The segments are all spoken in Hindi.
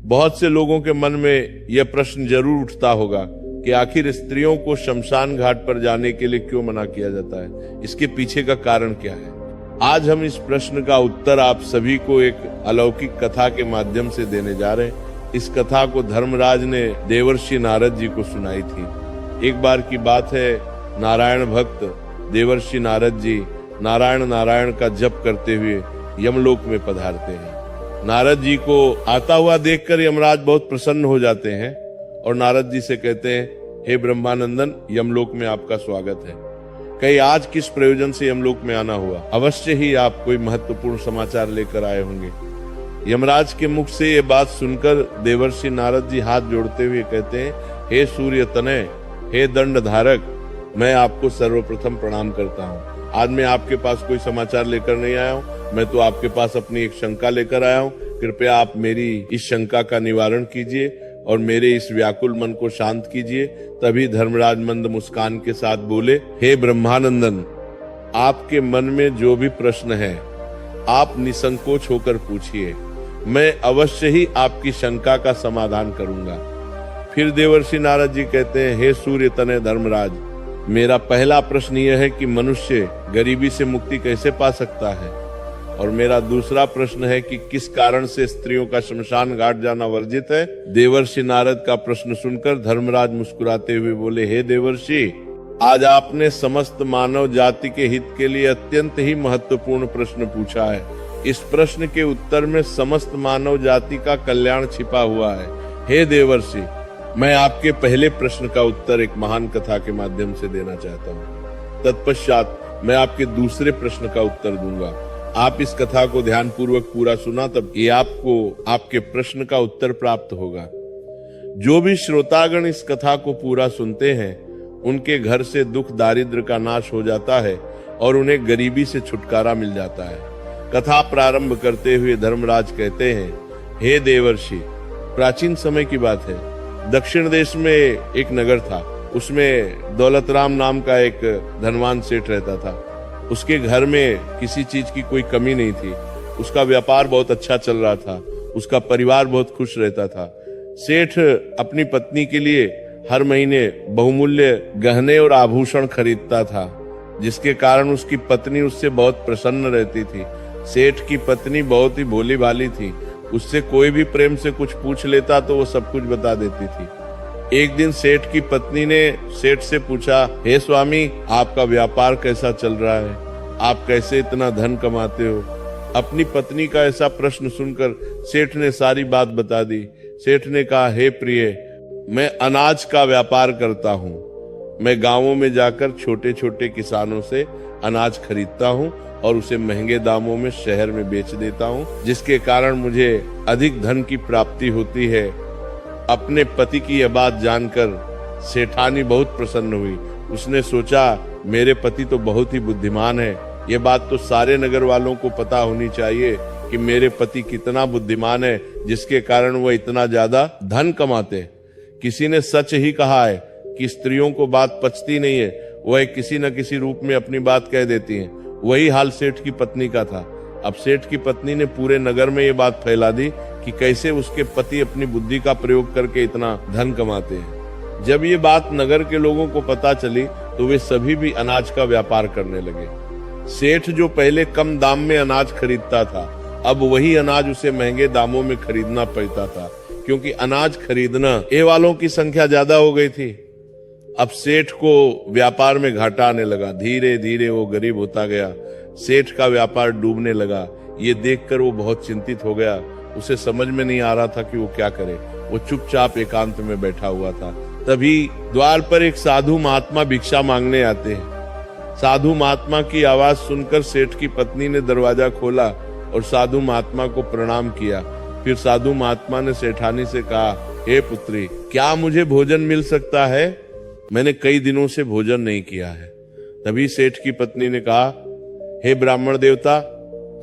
बहुत से लोगों के मन में यह प्रश्न जरूर उठता होगा कि आखिर स्त्रियों को शमशान घाट पर जाने के लिए क्यों मना किया जाता है, इसके पीछे का कारण क्या है। आज हम इस प्रश्न का उत्तर आप सभी को एक अलौकिक कथा के माध्यम से देने जा रहे हैं। इस कथा को धर्मराज ने देवर्षि नारद जी को सुनाई थी। एक बार की बात है, नारायण भक्त देवर्षि नारद जी नारायण नारायण का जप करते हुए यमलोक में पधारते हैं। नारद जी को आता हुआ देखकर यमराज बहुत प्रसन्न हो जाते हैं और नारद जी से कहते हैं, हे ब्रह्मानंदन, यमलोक में आपका स्वागत है। कहीं आज किस प्रयोजन से यमलोक में आना हुआ? अवश्य ही आप कोई महत्वपूर्ण समाचार लेकर आए होंगे। यमराज के मुख से ये बात सुनकर देवर्षि नारद जी हाथ जोड़ते हुए कहते हैं, हे सूर्य तनय, हे दंड धारक, मैं आपको सर्वप्रथम प्रणाम करता हूँ। आज मैं आपके पास कोई समाचार लेकर नहीं आया हूँ, मैं तो आपके पास अपनी एक शंका लेकर आया हूँ। कृपया आप मेरी इस शंका का निवारण कीजिए और मेरे इस व्याकुल मन को शांत कीजिए। तभी धर्मराज मंद मुस्कान के साथ बोले, हे ब्रह्मानंदन, आपके मन में जो भी प्रश्न है आप निसंकोच होकर पूछिए, मैं अवश्य ही आपकी शंका का समाधान करूंगा। फिर देवर्षि नारद जी कहते हैं, हे सूर्य तनय धर्मराज, मेरा पहला प्रश्न यह है कि मनुष्य गरीबी से मुक्ति कैसे पा सकता है, और मेरा दूसरा प्रश्न है कि किस कारण से स्त्रियों का शमशान घाट जाना वर्जित है। देवर्षि नारद का प्रश्न सुनकर धर्मराज मुस्कुराते हुए बोले, हे देवर्षि, आज आपने समस्त मानव जाति के हित के लिए अत्यंत ही महत्वपूर्ण प्रश्न पूछा है। इस प्रश्न के उत्तर में समस्त मानव जाति का कल्याण छिपा हुआ है। हे देवर्षि, मैं आपके पहले प्रश्न का उत्तर एक महान कथा के माध्यम से देना चाहता हूँ। तत्पश्चात मैं आपके दूसरे प्रश्न का उत्तर दूंगा। आप इस कथा को ध्यान पूर्वक पूरा सुना, तब ये आपको आपके प्रश्न का उत्तर प्राप्त होगा। जो भी श्रोतागण इस कथा को पूरा सुनते हैं, उनके घर से दुख दारिद्र का नाश हो जाता है और उन्हें गरीबी से छुटकारा मिल जाता है। कथा प्रारंभ करते हुए धर्मराज कहते हैं, हे देवर्षि, प्राचीन समय की बात है। दक्षिण देश में एक नगर था, उसमें दौलतराम नाम का एक धनवान सेठ रहता था। उसके घर में किसी चीज की कोई कमी नहीं थी। उसका व्यापार बहुत अच्छा चल रहा था, उसका परिवार बहुत खुश रहता था। सेठ अपनी पत्नी के लिए हर महीने बहुमूल्य गहने और आभूषण खरीदता था, जिसके कारण उसकी पत्नी उससे बहुत प्रसन्न रहती थी। सेठ की पत्नी बहुत ही भोली भाली थी, उससे कोई भी प्रेम से कुछ पूछ लेता तो वो सब कुछ बता देती थी। एक दिन सेठ की पत्नी ने सेठ से पूछा, हे स्वामी, आपका व्यापार कैसा चल रहा है? आप कैसे इतना धन कमाते हो? अपनी पत्नी का ऐसा प्रश्न सुनकर सेठ ने सारी बात बता दी। सेठ ने कहा, हे प्रिय, मैं अनाज का व्यापार करता हूँ। मैं गांवों में जाकर छोटे छोटे किसानों से अनाज खरीदता हूँ और उसे महंगे दामों में शहर में बेच देता हूँ, जिसके कारण मुझे अधिक धन की प्राप्ति होती है। अपने पति की यह बात जानकर सेठानी बहुत प्रसन्न हुई। उसने सोचा, मेरे पति तो बहुत ही बुद्धिमान है, ये बात तो सारे नगर वालों को पता होनी चाहिए कि मेरे पति कितना बुद्धिमान है, जिसके कारण वह इतना ज्यादा धन कमाते। किसी ने सच ही कहा है कि स्त्रियों को बात पचती नहीं है, वह किसी न किसी रूप में अपनी बात कह देती हैं। वही हाल सेठ की पत्नी का था। अब सेठ की पत्नी ने पूरे नगर में ये बात फैला दी कि कैसे उसके पति अपनी बुद्धि का प्रयोग करके इतना धन कमाते हैं। जब ये बात नगर के लोगों को पता चली तो वे सभी भी अनाज का व्यापार करने लगे। सेठ जो पहले कम दाम में अनाज खरीदता था, अब वही अनाज उसे महंगे दामों में खरीदना पड़ता था, क्योंकि अनाज खरीदना ये वालों की संख्या ज्यादा हो गई थी। अब सेठ को व्यापार में घाटा आने लगा। धीरे धीरे वो गरीब होता गया। सेठ का व्यापार डूबने लगा। ये देखकर वो बहुत चिंतित हो गया। उसे समझ में नहीं आ रहा था कि वो क्या करे। वो चुपचाप एकांत में बैठा हुआ था। तभी द्वार पर एक साधु महात्मा भिक्षा मांगने आते हैं। साधु महात्मा की आवाज सुनकर सेठ की पत्नी ने दरवाजा खोला और साधु महात्मा को प्रणाम किया। फिर साधु महात्मा ने सेठानी से कहा, हे पुत्री, क्या मुझे भोजन मिल सकता है? मैंने कई दिनों से भोजन नहीं किया है। तभी सेठ की पत्नी ने कहा, हे ब्राह्मण देवता,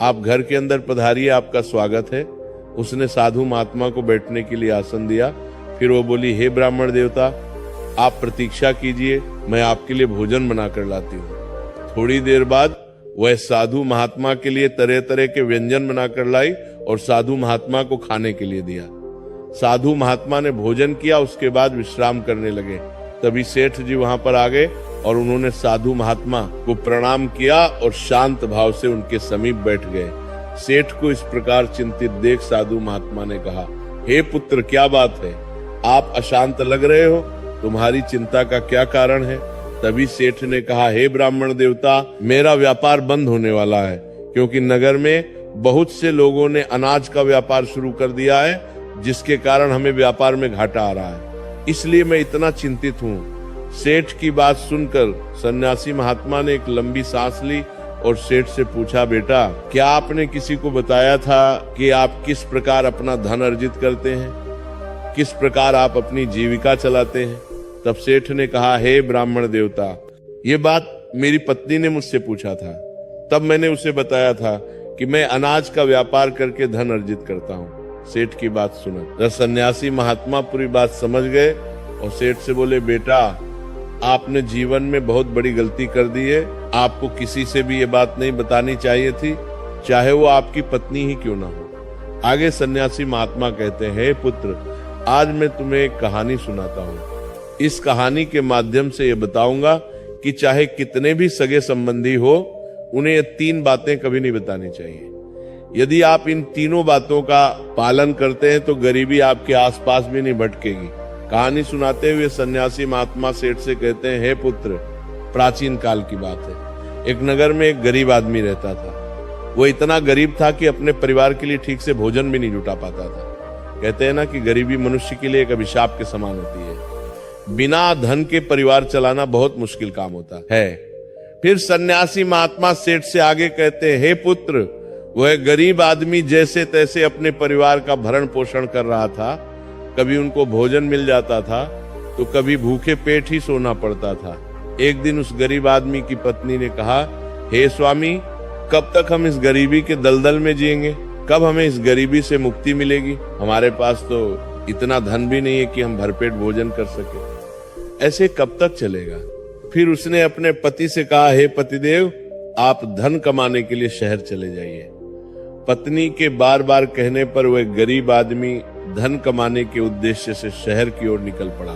आप घर के अंदर पधारिए, आपका स्वागत है। उसने साधु महात्मा को बैठने के लिए आसन दिया। फिर वो बोली, हे ब्राह्मण देवता, आप प्रतीक्षा कीजिए, मैं आपके लिए भोजन बनाकर लाती हूँ। थोड़ी देर बाद वह साधु महात्मा के लिए तरह तरह के व्यंजन बनाकर लाई और साधु महात्मा को खाने के लिए दिया। साधु महात्मा ने भोजन किया, उसके बाद विश्राम करने लगे। तभी सेठ जी वहां पर आ गए और उन्होंने साधु महात्मा को प्रणाम किया और शांत भाव से उनके समीप बैठ गए। सेठ को इस प्रकार चिंतित देख साधु महात्मा ने कहा, हे पुत्र, क्या बात है? आप अशांत लग रहे हो, तुम्हारी चिंता का क्या कारण है? तभी सेठ ने कहा, हे ब्राह्मण देवता, मेरा व्यापार बंद होने वाला है, क्योंकि नगर में बहुत से लोगों ने अनाज का व्यापार शुरू कर दिया है, जिसके कारण हमें व्यापार में घाटा आ रहा है, इसलिए मैं इतना चिंतित हूँ। सेठ की बात सुनकर सन्यासी महात्मा ने एक लंबी सांस ली और सेठ से पूछा, बेटा, क्या आपने किसी को बताया था कि आप किस प्रकार अपना धन अर्जित करते हैं, किस प्रकार आप अपनी जीविका चलाते हैं? तब सेठ ने कहा, हे ब्राह्मण देवता, ये बात मेरी पत्नी ने मुझसे पूछा था। तब मैंने उसे बताया था कि मैं अनाज का व्यापार करके धन अर्जित करता हूँ। सेठ की बात सुना सन्यासी महात्मा पूरी बात समझ गए और सेठ से बोले, बेटा, आपने जीवन में बहुत बड़ी गलती कर दी है। आपको किसी से भी ये बात नहीं बतानी चाहिए थी, चाहे वो आपकी पत्नी ही क्यों ना हो। आगे सन्यासी महात्मा कहते हैं, हे पुत्र, आज मैं तुम्हें एक कहानी सुनाता हूँ। इस कहानी के माध्यम से ये बताऊंगा कि चाहे कितने भी सगे संबंधी हो, उन्हें ये 3 बातें कभी नहीं बतानी चाहिए। यदि आप इन तीनों बातों का पालन करते हैं तो गरीबी आपके आसपास भी नहीं भटकेगी। कहानी सुनाते हुए सन्यासी महात्मा सेठ से कहते हैं, हे पुत्र, प्राचीन काल की बात है। एक नगर में एक गरीब आदमी रहता था। वो इतना गरीब था कि अपने परिवार के लिए ठीक से भोजन भी नहीं जुटा पाता था। कहते हैं ना कि गरीबी मनुष्य के लिए एक अभिशाप के समान होती है। बिना धन के परिवार चलाना बहुत मुश्किल काम होता है। फिर सन्यासी महात्मा सेठ से आगे कहते हैं, हे पुत्र, वह गरीब आदमी जैसे तैसे अपने परिवार का भरण पोषण कर रहा था। कभी उनको भोजन मिल जाता था तो कभी भूखे पेट ही सोना पड़ता था। एक दिन उस गरीब आदमी की पत्नी ने कहा, हे स्वामी, कब तक हम इस गरीबी के दलदल में जिएंगे? कब हमें इस गरीबी से मुक्ति मिलेगी? हमारे पास तो इतना धन भी नहीं है कि हम भरपेट भोजन कर सके। ऐसे कब तक चलेगा? फिर उसने अपने पति से कहा, हे पतिदेव, आप धन कमाने के लिए शहर चले जाइए। पत्नी के बार बार कहने पर वह गरीब आदमी धन कमाने के उद्देश्य से शहर की ओर निकल पड़ा।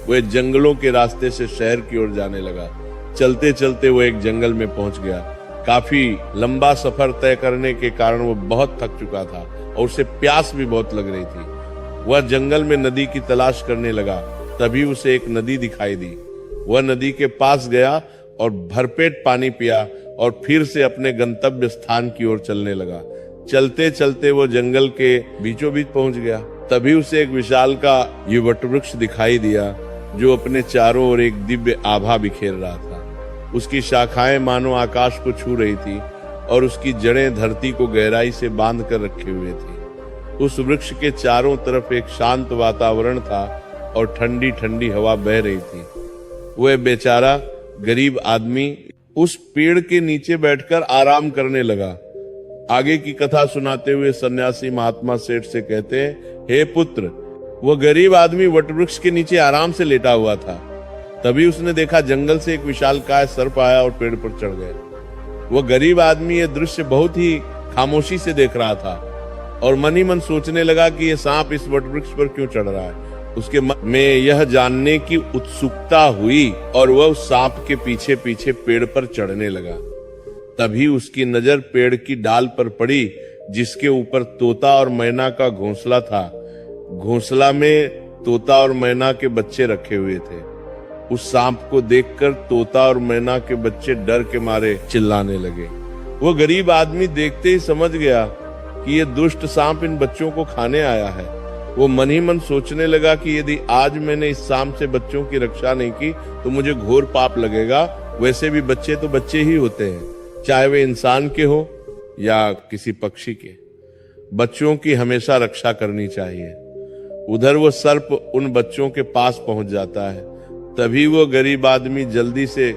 वह जंगलों के रास्ते से शहर की ओर जाने लगा। चलते चलते वो एक जंगल में पहुंच गया। काफी लंबा सफर तय करने के कारण वो बहुत थक चुका था और उसे प्यास भी बहुत लग रही थी। वह जंगल में नदी की तलाश करने लगा। तभी उसे एक नदी दिखाई दी। वह नदी के पास गया और भरपेट पानी पिया और फिर से अपने गंतव्य स्थान की ओर चलने लगा। चलते चलते वो जंगल के बीचों बीच पहुंच गया। तभी उसे एक विशाल का ये वटवृक्ष दिखाई दिया, जो अपने चारों ओर एक दिव्य आभा बिखेर रहा था। उसकी शाखाएं मानो आकाश को छू रही थी और उसकी जड़ें धरती को गहराई से बांध कर रखे हुए थी। उस वृक्ष के चारों तरफ एक शांत वातावरण था और ठंडी ठंडी हवा बह रही थी। वह बेचारा गरीब आदमी उस पेड़ के नीचे बैठकर आराम करने लगा। आगे की कथा सुनाते हुए सन्यासी महात्मा सेठ से कहते हैं, हे पुत्र, वह गरीब आदमी वटवृक्ष के नीचे आराम से लेटा हुआ था। तभी उसने देखा जंगल से एक विशालकाय सर्प आया और पेड़ पर चढ़ गया। वह गरीब आदमी यह दृश्य बहुत ही खामोशी से देख रहा था और मन ही मन सोचने लगा कि यह सांप इस वटवृक्ष पर क्यों चढ़ रहा है। उसके मन में यह जानने की उत्सुकता हुई और वह उस सांप के पीछे पीछे पेड़ पर चढ़ने लगा। तभी उसकी नजर पेड़ की डाल पर पड़ी, जिसके ऊपर तोता और मैना का घोंसला था। घोंसला में तोता और मैना के बच्चे रखे हुए थे। उस सांप को देखकर तोता और मैना के बच्चे डर के मारे चिल्लाने लगे। वो गरीब आदमी देखते ही समझ गया कि ये दुष्ट सांप इन बच्चों को खाने आया है। वो मन ही मन सोचने लगा कि यदि आज मैंने इस सांप से बच्चों की रक्षा नहीं की तो मुझे घोर पाप लगेगा। वैसे भी बच्चे तो बच्चे ही होते हैं, चाहे वे इंसान के हो या किसी पक्षी के। बच्चों की हमेशा रक्षा करनी चाहिए। उधर वो सर्प उन बच्चों के पास पहुंच जाता है। तभी वो गरीब आदमी जल्दी से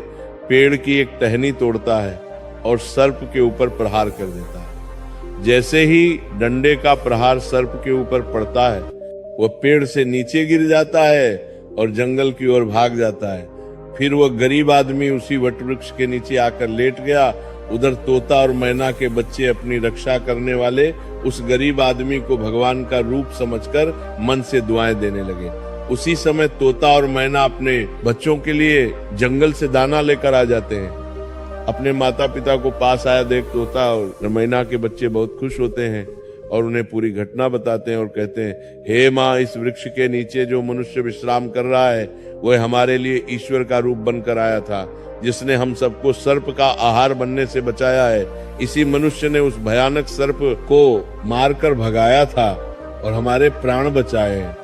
पेड़ की एक टहनी तोड़ता है और सर्प के ऊपर प्रहार कर देता है। जैसे ही डंडे का प्रहार सर्प के ऊपर पड़ता है, वह पेड़ से नीचे गिर जाता है और जंगल की ओर भाग जाता है। फिर वह गरीब आदमी उसी वटवृक्ष के नीचे आकर लेट गया उधर तोता और मैना के बच्चे अपनी रक्षा करने वाले उस गरीब आदमी को भगवान का रूप समझकर मन से दुआएं देने लगे। उसी समय तोता और मैना अपने बच्चों के लिए जंगल से दाना लेकर आ जाते हैं। अपने माता पिता को पास आया देख तोता और मैना के बच्चे बहुत खुश होते हैं और उन्हें पूरी घटना बताते हैं और कहते हैं, हे माँ, इस वृक्ष के नीचे जो मनुष्य विश्राम कर रहा है वह हमारे लिए ईश्वर का रूप बनकर आया था, जिसने हम सबको सर्प का आहार बनने से बचाया है। इसी मनुष्य ने उस भयानक सर्प को मारकर भगाया था और हमारे प्राण बचाए हैं।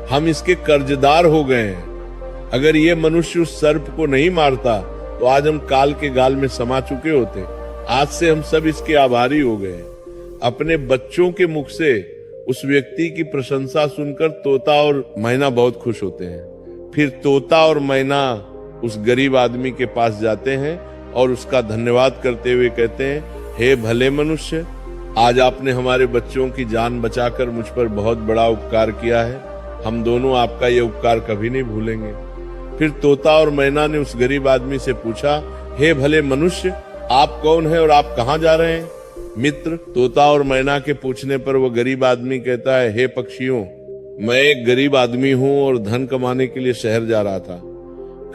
हम इसके कर्जदार हो गए हैं। अगर ये मनुष्य उस सर्प को नहीं मारता तो आज हम काल के गाल में समा चुके होते। आज से हम सब इसके आभारी हो गए। अपने बच्चों के मुख से उस व्यक्ति की प्रशंसा सुनकर तोता और मैना बहुत खुश होते हैं। फिर तोता और मैना उस गरीब आदमी के पास जाते हैं और उसका धन्यवाद करते हुए कहते हैं, हे भले मनुष्य, आज आपने हमारे बच्चों की जान बचाकर मुझ पर बहुत बड़ा उपकार किया है। हम दोनों आपका ये उपकार कभी नहीं भूलेंगे। फिर तोता और मैना ने उस गरीब आदमी से पूछा, हे भले मनुष्य, आप कौन हैं और आप कहाँ जा रहे हैं? मित्र, तोता और मैना के पूछने पर वो गरीब आदमी कहता है, हे पक्षियों, मैं एक गरीब आदमी हूँ और धन कमाने के लिए शहर जा रहा था।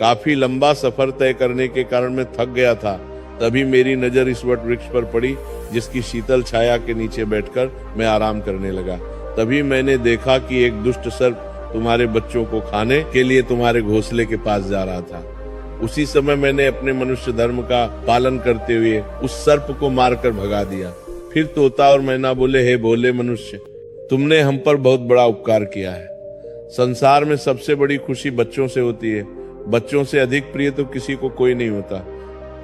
काफी लंबा सफर तय करने के कारण मैं थक गया था। तभी मेरी नजर इस वट वृक्ष पर पड़ी, जिसकी शीतल छाया के नीचे बैठकर मैं आराम करने लगा। तभी मैंने देखा कि एक दुष्ट सर्प तुम्हारे बच्चों को खाने के लिए तुम्हारे घोंसले के पास जा रहा था। उसी समय मैंने अपने मनुष्य धर्म का पालन करते हुए उस सर्प को मारकर भगा दिया। फिर तोता और मैना बोले, हे भोले मनुष्य, तुमने हम पर बहुत बड़ा उपकार किया है। संसार में सबसे बड़ी खुशी बच्चों से होती है। बच्चों से अधिक प्रिय तो किसी को कोई नहीं होता।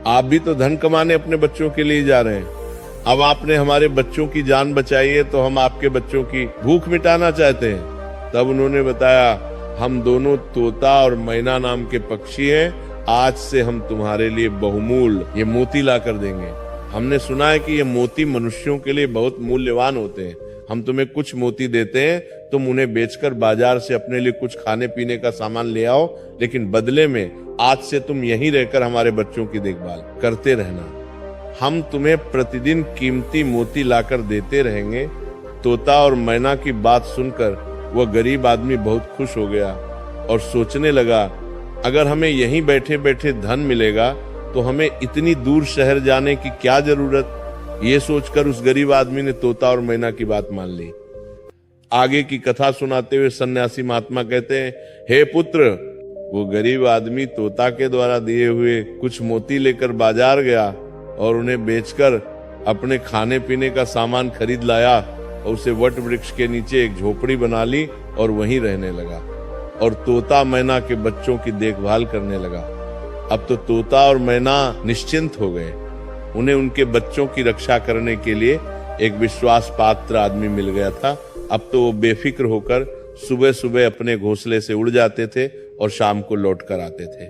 आप भी तो धन कमाने अपने बच्चों के लिए जा रहे हैं। अब आपने हमारे बच्चों की जान बचाई है तो हम आपके बच्चों की भूख मिटाना चाहते हैं। तब उन्होंने बताया, हम दोनों तोता और मैना नाम के पक्षी हैं। आज से हम तुम्हारे लिए बहुमूल्य ये मोती ला कर देंगे। हमने सुना है कि ये मोती मनुष्यों के लिए बहुत मूल्यवान होते हैं। हम तुम्हें कुछ मोती देते हैं, तुम उन्हें बेचकर बाजार से अपने लिए कुछ खाने पीने का सामान ले आओ, लेकिन बदले में आज से तुम यहीं रहकर हमारे बच्चों की देखभाल करते रहना। हम तुम्हें प्रतिदिन कीमती मोती लाकर देते रहेंगे। तोता और मैना की बात सुनकर वह गरीब आदमी बहुत खुश हो गया और सोचने लगा, अगर हमें यहीं बैठे बैठे धन मिलेगा तो हमें इतनी दूर शहर जाने की क्या जरूरत। ये सोचकर उस गरीब आदमी ने तोता और मैना की बात मान ली। आगे की कथा सुनाते हुए सन्यासी महात्मा कहते हैं, हे पुत्र, वो गरीब आदमी तोता के द्वारा दिए हुए कुछ मोती लेकर बाजार गया और उन्हें बेचकर अपने खाने पीने का सामान खरीद लाया और उसे वट वृक्ष के नीचे एक झोपड़ी बना ली और वहीं रहने लगा और तोता मैना के बच्चों की देखभाल करने लगा। अब तो तोता और मैना निश्चिंत हो गए। उन्हें उनके बच्चों की रक्षा करने के लिए एक विश्वास पात्र आदमी मिल गया था। अब तो वो बेफिक्र होकर सुबह सुबह अपने घोंसले से उड़ जाते थे और शाम को लौट कर आते थे।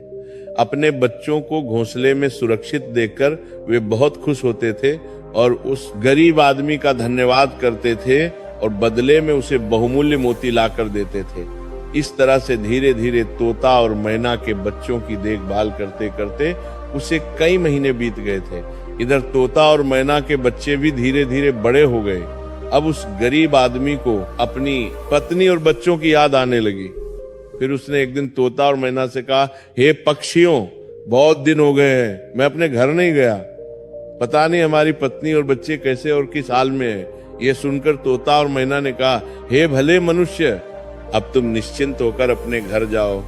अपने बच्चों को घोंसले में सुरक्षित देखकर वे बहुत खुश होते थे और उस गरीब आदमी का धन्यवाद करते थे और बदले में उसे बहुमूल्य मोती लाकर देते थे। इस तरह से धीरे धीरे तोता और मैना के बच्चों की देखभाल करते करते उसे कई महीने बीत गए थे। इधर तोता और मैना के बच्चे भी धीरे धीरे बड़े हो गए। अब उस गरीब आदमी को अपनी पत्नी और बच्चों की याद आने लगी। फिर उसने एक दिन तोता और मैना से कहा, हे पक्षियों, बहुत दिन हो गए हैं, मैं अपने घर नहीं गया। पता नहीं हमारी पत्नी और बच्चे कैसे और किस हाल में है। ये सुनकर तोता और मैना ने कहा, हे भले मनुष्य, अब तुम निश्चिंत होकर अपने घर जाओ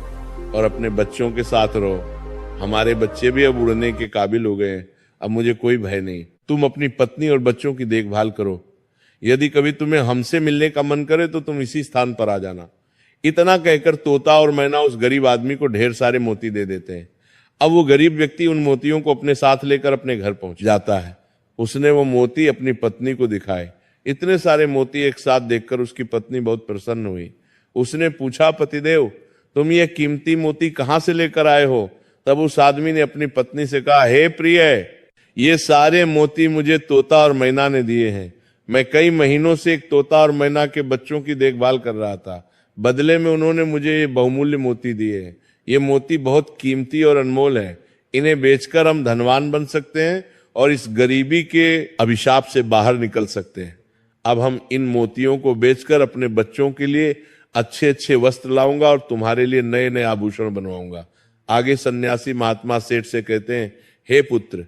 और अपने बच्चों के साथ रहो। हमारे बच्चे भी अब उड़ने के काबिल हो गए हैं। अब मुझे कोई भय नहीं। तुम अपनी पत्नी और बच्चों की देखभाल करो। यदि कभी तुम्हें हमसे मिलने का मन करे तो तुम इसी स्थान पर आ जाना। इतना कहकर तोता और मैना उस गरीब आदमी को ढेर सारे मोती दे देते हैं। अब वो गरीब व्यक्ति उन मोतियों को अपने साथ लेकर अपने घर पहुंच जाता है। उसने वो मोती अपनी पत्नी को दिखाए। इतने सारे मोती एक साथ देखकर उसकी पत्नी बहुत प्रसन्न हुई। उसने पूछा, पतिदेव, तुम ये कीमती मोती कहाँ से लेकर आए हो? तब उस आदमी ने अपनी पत्नी से कहा, हे प्रिय, ये सारे मोती मुझे तोता और मैना ने दिए हैं। मैं कई महीनों से एक तोता और मैना के बच्चों की देखभाल कर रहा था। बदले में उन्होंने मुझे ये बहुमूल्य मोती दिए हैं। ये मोती बहुत कीमती और अनमोल है। इन्हें बेचकर हम धनवान बन सकते हैं और इस गरीबी के अभिशाप से बाहर निकल सकते हैं। अब हम इन मोतियों को बेचकर अपने बच्चों के लिए अच्छे अच्छे वस्त्र लाऊंगा और तुम्हारे लिए नए नए आभूषण बनवाऊंगा। आगे सन्यासी महात्मा सेठ से कहते हैं, हे पुत्र।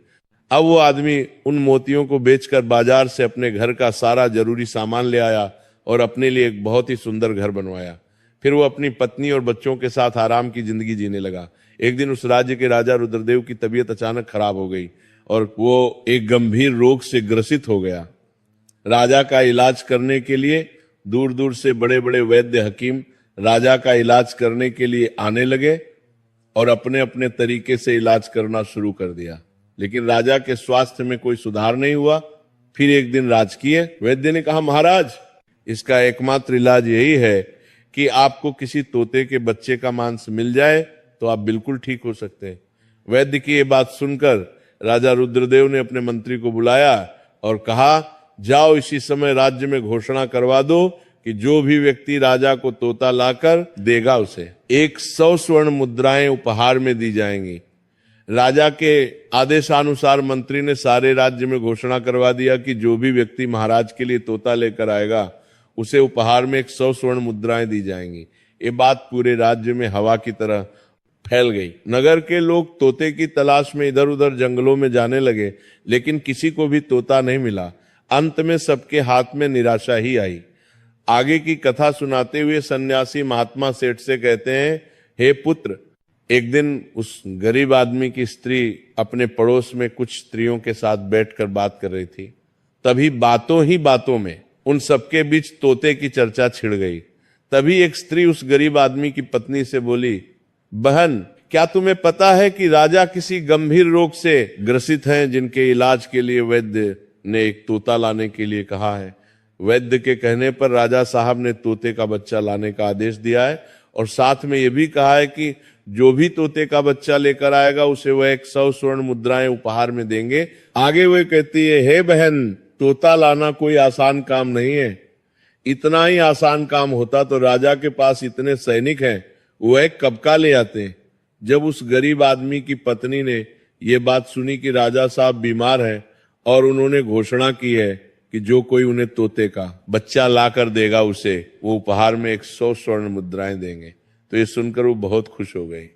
अब वो आदमी उन मोतियों को बेचकर बाजार से अपने घर का सारा जरूरी सामान ले आया और अपने लिए एक बहुत ही सुंदर घर बनवाया। फिर वो अपनी पत्नी और बच्चों के साथ आराम की जिंदगी जीने लगा। एक दिन उस राज्य के राजा रुद्रदेव की तबीयत अचानक खराब हो गई और वो एक गंभीर रोग से ग्रसित हो गया। राजा का इलाज करने के लिए दूर दूर से बड़े बड़े वैद्य हकीम राजा का इलाज करने के लिए आने लगे और अपने अपने तरीके से इलाज करना शुरू कर दिया, लेकिन राजा के स्वास्थ्य में कोई सुधार नहीं हुआ। फिर एक दिन राजकीय वैद्य ने कहा, महाराज, इसका एकमात्र इलाज यही है कि आपको किसी तोते के बच्चे का मांस मिल जाए तो आप बिल्कुल ठीक हो सकते हैं। वैद्य की ये बात सुनकर राजा रुद्रदेव ने अपने मंत्री को बुलाया और कहा, जाओ इसी समय राज्य में घोषणा करवा दो कि जो भी व्यक्ति राजा को तोता लाकर देगा उसे 100 स्वर्ण मुद्राएं उपहार में दी जाएंगी। राजा के आदेशानुसार मंत्री ने सारे राज्य में घोषणा करवा दिया कि जो भी व्यक्ति महाराज के लिए तोता लेकर आएगा उसे उपहार में 100 स्वर्ण मुद्राएं दी जाएंगी। ये बात पूरे राज्य में हवा की तरह फैल गई। नगर के लोग तोते की तलाश में इधर उधर जंगलों में जाने लगे, लेकिन किसी को भी तोता नहीं मिला। अंत में सबके हाथ में निराशा ही आई। आगे की कथा सुनाते हुए सन्यासी महात्मा सेठ से कहते हैं, हे पुत्र, एक दिन उस गरीब आदमी की स्त्री अपने पड़ोस में कुछ स्त्रियों के साथ बैठकर बात कर रही थी। तभी बातों ही बातों में उन सबके बीच तोते की चर्चा छिड़ गई। तभी एक स्त्री उस गरीब आदमी की पत्नी से बोली, बहन, क्या तुम्हें पता है कि राजा किसी गंभीर रोग से ग्रसित हैं जिनके इलाज के लिए वैद्य ने एक तोता लाने के लिए कहा है। वैद्य के कहने पर राजा साहब ने तोते का बच्चा लाने का आदेश दिया है और साथ में यह भी कहा है कि जो भी तोते का बच्चा लेकर आएगा उसे वह 100 स्वर्ण मुद्राएं उपहार में देंगे। आगे वह कहती है, हे बहन, तोता लाना कोई आसान काम नहीं है। इतना ही आसान काम होता तो राजा के पास इतने सैनिक हैं, वह कब का ले आते। जब उस गरीब आदमी की पत्नी ने यह बात सुनी कि राजा साहब बीमार हैं और उन्होंने घोषणा की है कि जो कोई उन्हें तोते का बच्चा लाकर देगा उसे वो उपहार में 100 स्वर्ण मुद्राएं देंगे, तो ये सुनकर वो बहुत खुश हो गई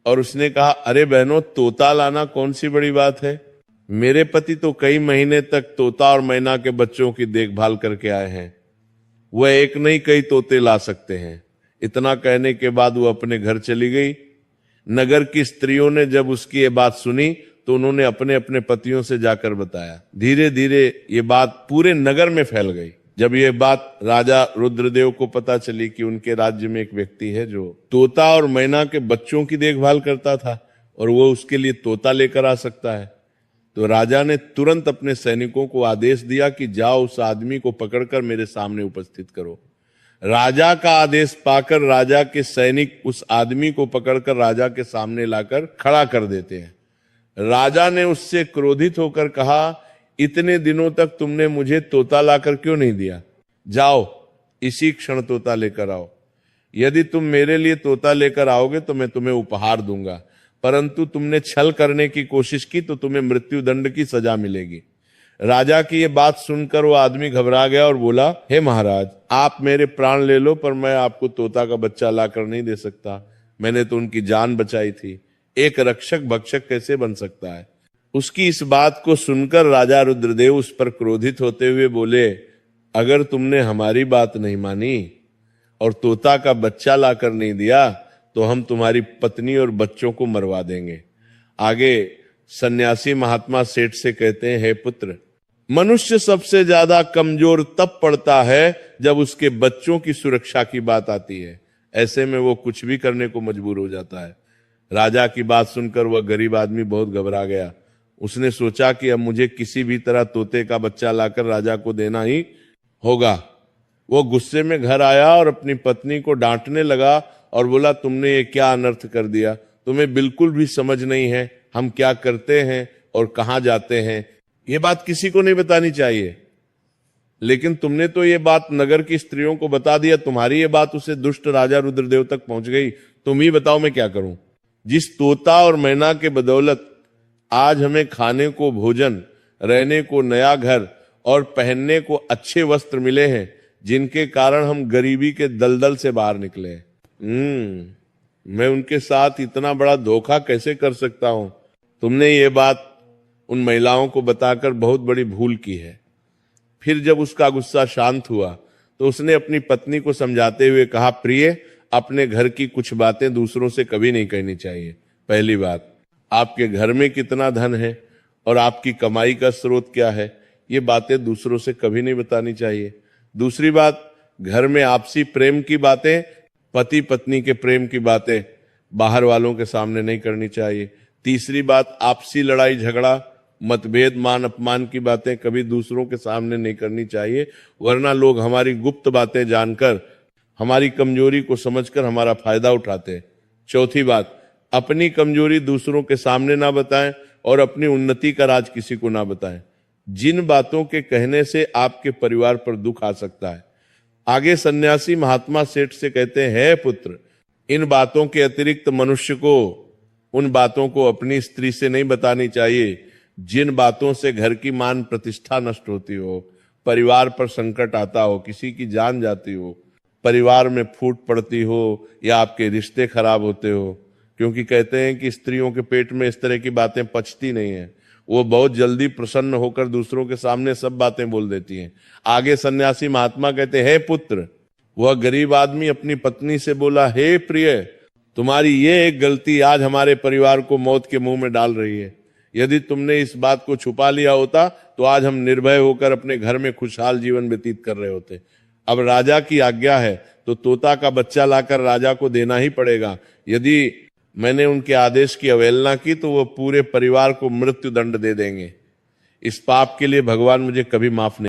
और उसने कहा, अरे बहनों, तोता लाना कौन सी बड़ी बात है। मेरे पति तो कई महीने तक तोता और मैना के बच्चों की देखभाल करके आए हैं, वह एक नहीं कई तोते ला सकते हैं। इतना कहने के बाद वो अपने घर चली गई। नगर की स्त्रियों ने जब उसकी ये बात सुनी तो उन्होंने अपने अपने पतियों से जाकर बताया। धीरे धीरे ये बात पूरे नगर में फैल गई। जब ये बात राजा रुद्रदेव को पता चली कि उनके राज्य में एक व्यक्ति है जो तोता और मैना के बच्चों की देखभाल करता था और वो उसके लिए तोता लेकर आ सकता है, तो राजा ने तुरंत अपने सैनिकों को आदेश दिया कि जाओ उस आदमी को पकड़कर मेरे सामने उपस्थित करो। राजा का आदेश पाकर राजा के सैनिक उस आदमी को पकड़कर राजा के सामने लाकर खड़ा कर देते हैं। राजा ने उससे क्रोधित होकर कहा, इतने दिनों तक तुमने मुझे तोता लाकर क्यों नहीं दिया? जाओ इसी क्षण तोता लेकर आओ। यदि तुम मेरे लिए तोता लेकर आओगे तो मैं तुम्हें उपहार दूंगा, परंतु तुमने छल करने की कोशिश की तो तुम्हें मृत्यु दंड की सजा मिलेगी। राजा की ये बात सुनकर वो आदमी घबरा गया और बोला, हे महाराज, आप मेरे प्राण ले लो पर मैं आपको तोता का बच्चा लाकर नहीं दे सकता। मैंने तो उनकी जान बचाई थी। एक रक्षक भक्षक कैसे बन सकता है? उसकी इस बात को सुनकर राजा रुद्रदेव उस पर क्रोधित होते हुए बोले, अगर तुमने हमारी बात नहीं मानी और तोता का बच्चा लाकर नहीं दिया तो हम तुम्हारी पत्नी और बच्चों को मरवा देंगे। आगे सन्यासी महात्मा सेठ से कहते हैं, हे पुत्र, मनुष्य सबसे ज्यादा कमजोर तब पड़ता है जब उसके बच्चों की सुरक्षा की बात आती है। ऐसे में वो कुछ भी करने को मजबूर हो जाता है। राजा की बात सुनकर वह गरीब आदमी बहुत घबरा गया। उसने सोचा कि अब मुझे किसी भी तरह तोते का बच्चा लाकर राजा को देना ही होगा। वो गुस्से में घर आया और अपनी पत्नी को डांटने लगा और बोला, तुमने ये क्या अनर्थ कर दिया? तुम्हें बिल्कुल भी समझ नहीं है हम क्या करते हैं और कहां जाते हैं। ये बात किसी को नहीं बतानी चाहिए, लेकिन तुमने तो ये बात नगर की स्त्रियों को बता दिया। तुम्हारी ये बात उसे दुष्ट राजा रुद्रदेव तक पहुंच गई। तुम ही बताओ मैं क्या करूं? जिस तोता और मैना के बदौलत आज हमें खाने को भोजन, रहने को नया घर और पहनने को अच्छे वस्त्र मिले हैं, जिनके कारण हम गरीबी के दलदल से बाहर निकले। मैं उनके साथ इतना बड़ा धोखा कैसे कर सकता हूं? तुमने ये बात उन महिलाओं को बताकर बहुत बड़ी भूल की है। फिर जब उसका गुस्सा शांत हुआ तो उसने अपनी पत्नी को समझाते हुए कहा, प्रिय, अपने घर की कुछ बातें दूसरों से कभी नहीं कहनी चाहिए। पहली बात, आपके घर में कितना धन है और आपकी कमाई का स्रोत क्या है, ये बातें दूसरों से कभी नहीं बतानी चाहिए। दूसरी बात, घर में आपसी प्रेम की बातें, पति पत्नी के प्रेम की बातें बाहर वालों के सामने नहीं करनी चाहिए। तीसरी बात, आपसी लड़ाई झगड़ा, मतभेद, मान अपमान की बातें कभी दूसरों के सामने नहीं करनी चाहिए, वरना लोग हमारी गुप्त बातें जानकर, हमारी कमजोरी को समझकर हमारा फायदा उठाते हैं। चौथी बात, अपनी कमजोरी दूसरों के सामने ना बताएं और अपनी उन्नति का राज किसी को ना बताएं। जिन बातों के कहने से आपके परिवार पर दुख आ सकता है। आगे सन्यासी महात्मा सेठ से कहते हैं, पुत्र, इन बातों के अतिरिक्त मनुष्य को उन बातों को अपनी स्त्री से नहीं बतानी चाहिए जिन बातों से घर की मान प्रतिष्ठा नष्ट होती हो, परिवार पर संकट आता हो, किसी की जान जाती हो, परिवार में फूट पड़ती हो या आपके रिश्ते खराब होते हो। क्योंकि कहते हैं कि स्त्रियों के पेट में इस तरह की बातें पचती नहीं है, वो बहुत जल्दी प्रसन्न होकर दूसरों के सामने सब बातें बोल देती हैं। आगे सन्यासी महात्मा कहते हैं, पुत्र, वह गरीब आदमी अपनी पत्नी से बोला, हे प्रिय, तुम्हारी ये एक गलती आज हमारे परिवार को मौत के मुंह में डाल रही है। यदि तुमने इस बात को छुपा लिया होता तो आज हम निर्भय होकर अपने घर में खुशहाल जीवन व्यतीत कर रहे होते। अब राजा की आज्ञा है तो तोता का बच्चा लाकर राजा को देना ही पड़ेगा। यदि मैंने उनके आदेश की अवहेलना की तो वो पूरे परिवार को मृत्यु दंड दे देंगे। इस पाप के लिए भगवान मुझे कभी माफ नहीं